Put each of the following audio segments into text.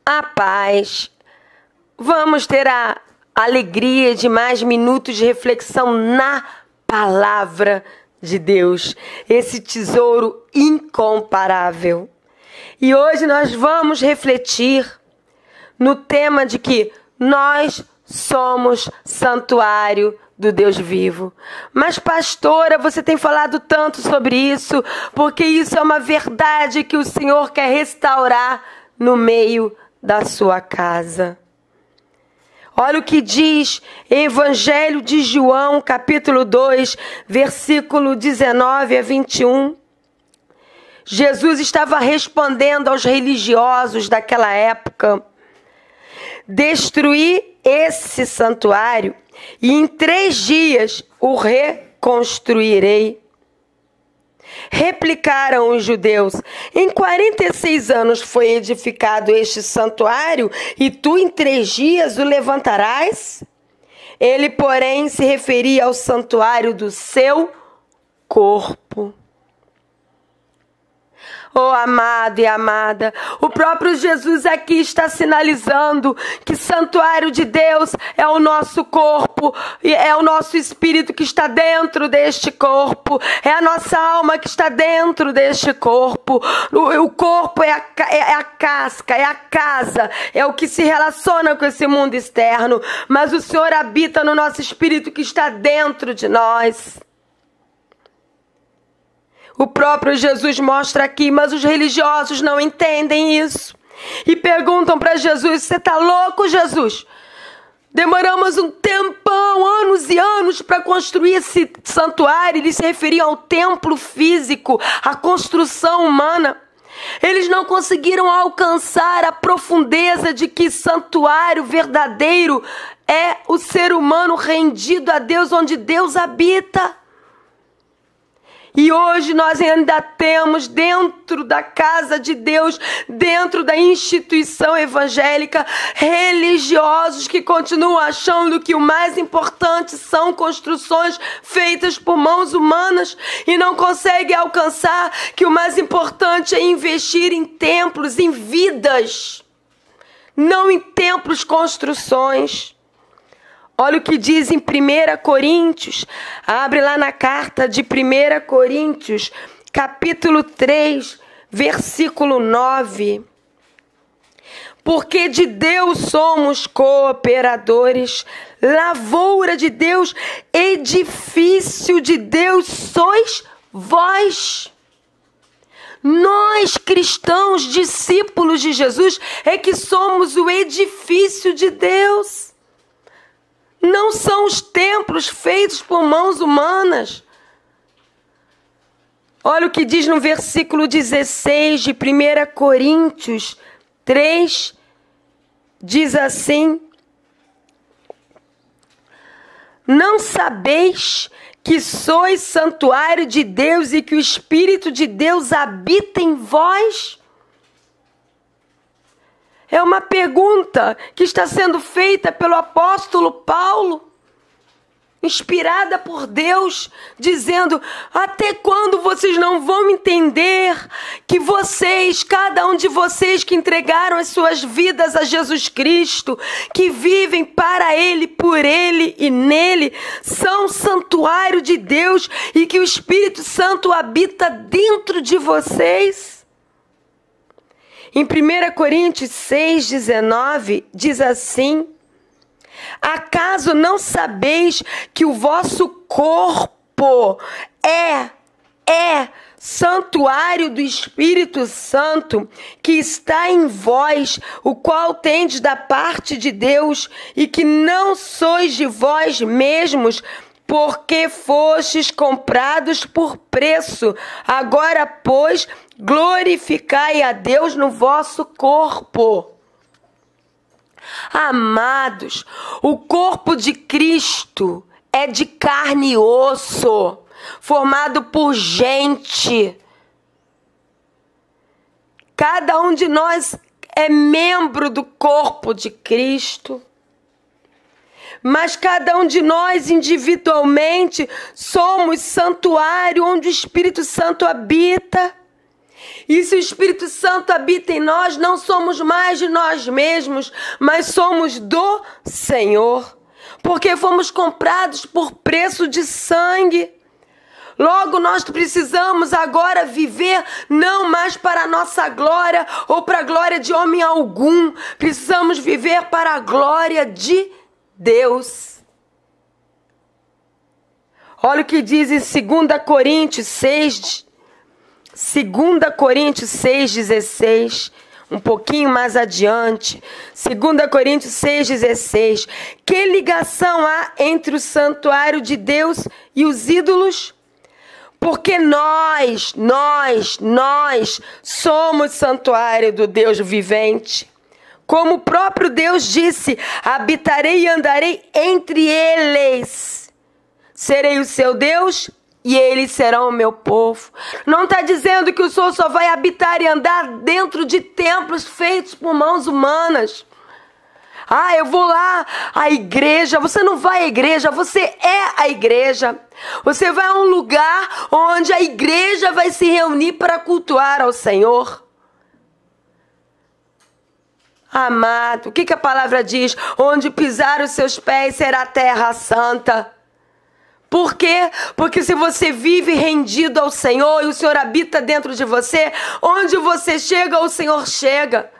A paz. Vamos ter a alegria de mais minutos de reflexão na palavra de Deus, esse tesouro incomparável. E hoje nós vamos refletir no tema de que nós somos santuário do Deus vivo. Mas, pastora, você tem falado tanto sobre isso, porque isso é uma verdade que o Senhor quer restaurar no meio da sua casa. Olha o que diz Evangelho de João, capítulo 2, versículo 19 a 21. Jesus estava respondendo aos religiosos daquela época: destruir esse santuário e em 3 dias o reconstruirei. Replicaram os judeus: em 46 anos foi edificado este santuário e tu em 3 dias o levantarás? Ele, porém, se referia ao santuário do seu corpo. Oh, amado e amada, o próprio Jesus aqui está sinalizando que santuário de Deus é o nosso corpo, é o nosso espírito que está dentro deste corpo, é a nossa alma que está dentro deste corpo. O corpo é a casca, é a casa, é o que se relaciona com esse mundo externo, mas o Senhor habita no nosso espírito que está dentro de nós. O próprio Jesus mostra aqui, mas os religiosos não entendem isso. E perguntam para Jesus: você está louco, Jesus? Demoramos um tempão, anos e anos para construir esse santuário. Eles se referiam ao templo físico, à construção humana. Eles não conseguiram alcançar a profundeza de que santuário verdadeiro é o ser humano rendido a Deus, onde Deus habita. E hoje nós ainda temos dentro da casa de Deus, dentro da instituição evangélica, religiosos que continuam achando que o mais importante são construções feitas por mãos humanas e não conseguem alcançar que o mais importante é investir em templos, em vidas, não em templos, construções. Olha o que diz em 1 Coríntios, abre lá na carta de 1 Coríntios, capítulo 3, versículo 9. Porque de Deus somos cooperadores, lavoura de Deus, edifício de Deus sois vós. Nós, cristãos, discípulos de Jesus, é que somos o edifício de Deus. Não são os templos feitos por mãos humanas. Olha o que diz no versículo 16 de 1 Coríntios 3. Diz assim: não sabeis que sois santuário de Deus e que o Espírito de Deus habita em vós? É uma pergunta que está sendo feita pelo apóstolo Paulo, inspirada por Deus, dizendo: até quando vocês não vão entender que vocês, cada um de vocês que entregaram as suas vidas a Jesus Cristo, que vivem para Ele, por Ele e nele, são santuário de Deus e que o Espírito Santo habita dentro de vocês? Em 1 Coríntios 6,19, diz assim: acaso não sabeis que o vosso corpo é santuário do Espírito Santo que está em vós, o qual tendes da parte de Deus, e que não sois de vós mesmos, porque fostes comprados por preço? Agora, pois, glorificai a Deus no vosso corpo. Amados, o corpo de Cristo é de carne e osso, formado por gente. Cada um de nós é membro do corpo de Cristo. Mas cada um de nós individualmente somos santuário onde o Espírito Santo habita. E se o Espírito Santo habita em nós, não somos mais de nós mesmos, mas somos do Senhor, porque fomos comprados por preço de sangue. Logo, nós precisamos agora viver não mais para a nossa glória ou para a glória de homem algum. Precisamos viver para a glória de Deus. Olha o que diz em 2 Coríntios 6,16, um pouquinho mais adiante. 2 Coríntios 6,16. Que ligação há entre o santuário de Deus e os ídolos? Porque nós somos santuário do Deus vivente. Como o próprio Deus disse, habitarei e andarei entre eles. Serei o seu Deus e eles serão o meu povo. Não está dizendo que o Senhor só vai habitar e andar dentro de templos feitos por mãos humanas. Ah, eu vou lá à igreja. Você não vai à igreja, você é a igreja. Você vai a um lugar onde a igreja vai se reunir para cultuar ao Senhor. Amado, o que a palavra diz? Onde pisar os seus pés será terra santa. Por quê? Porque se você vive rendido ao Senhor e o Senhor habita dentro de você, onde você chega, o Senhor chega.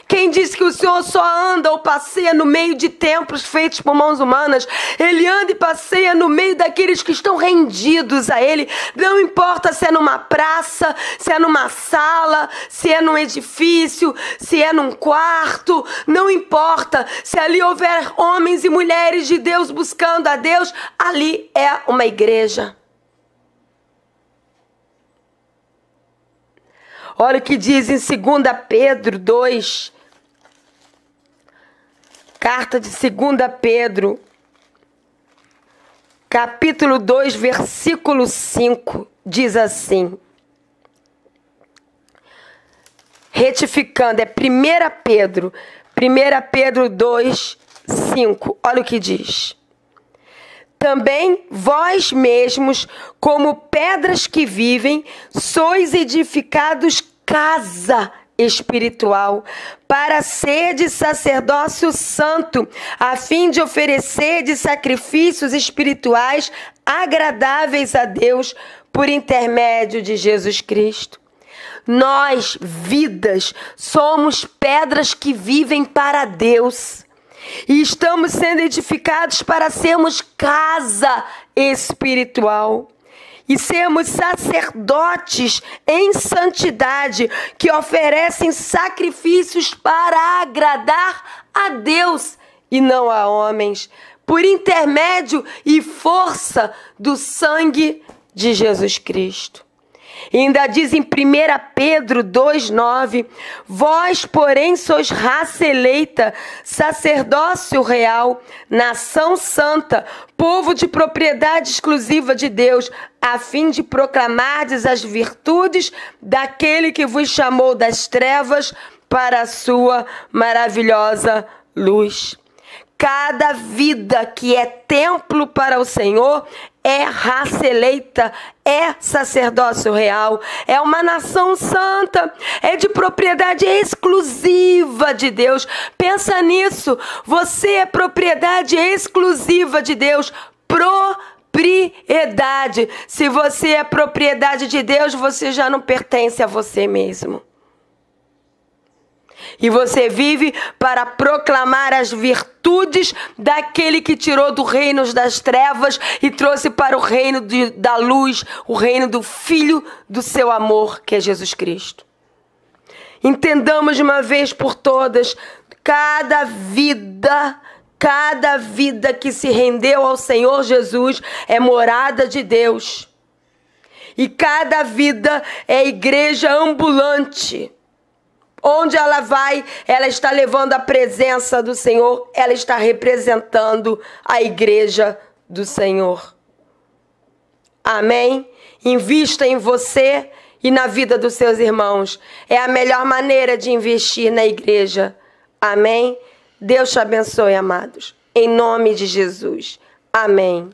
Quem disse que o Senhor só anda ou passeia no meio de templos feitos por mãos humanas? Ele anda e passeia no meio daqueles que estão rendidos a Ele. Não importa se é numa praça, se é numa sala, se é num edifício, se é num quarto. Não importa. Se ali houver homens e mulheres de Deus buscando a Deus, ali é uma igreja. Olha o que diz em 2 Pedro 2. Carta de 2 Pedro, capítulo 2, versículo 5, diz assim. Retificando, é 1 Pedro 2, 5. Olha o que diz. Também vós mesmos, como pedras que vivem, sois edificados casa espiritual, para ser de sacerdócio santo, a fim de oferecer de sacrifícios espirituais agradáveis a Deus por intermédio de Jesus Cristo. Nós, vidas, somos pedras que vivem para Deus. E estamos sendo edificados para sermos casa espiritual. E sermos sacerdotes em santidade, que oferecem sacrifícios para agradar a Deus e não a homens, por intermédio e força do sangue de Jesus Cristo. E ainda diz em 1 Pedro 2,9: vós, porém, sois raça eleita, sacerdócio real, nação santa, povo de propriedade exclusiva de Deus, a fim de proclamardes as virtudes daquele que vos chamou das trevas para a sua maravilhosa luz. Cada vida que é templo para o Senhor é raça eleita, é sacerdócio real, é uma nação santa, é de propriedade exclusiva de Deus. Pensa nisso, você é propriedade exclusiva de Deus, propriedade. Se você é propriedade de Deus, você já não pertence a você mesmo. E você vive para proclamar as virtudes daquele que tirou do reino das trevas e trouxe para o reino da luz, o reino do Filho do seu amor, que é Jesus Cristo. Entendamos de uma vez por todas, cada vida que se rendeu ao Senhor Jesus é morada de Deus. E cada vida é igreja ambulante. Onde ela vai, ela está levando a presença do Senhor, ela está representando a igreja do Senhor. Amém? Invista em você e na vida dos seus irmãos. É a melhor maneira de investir na igreja. Amém? Deus te abençoe, amados. Em nome de Jesus. Amém.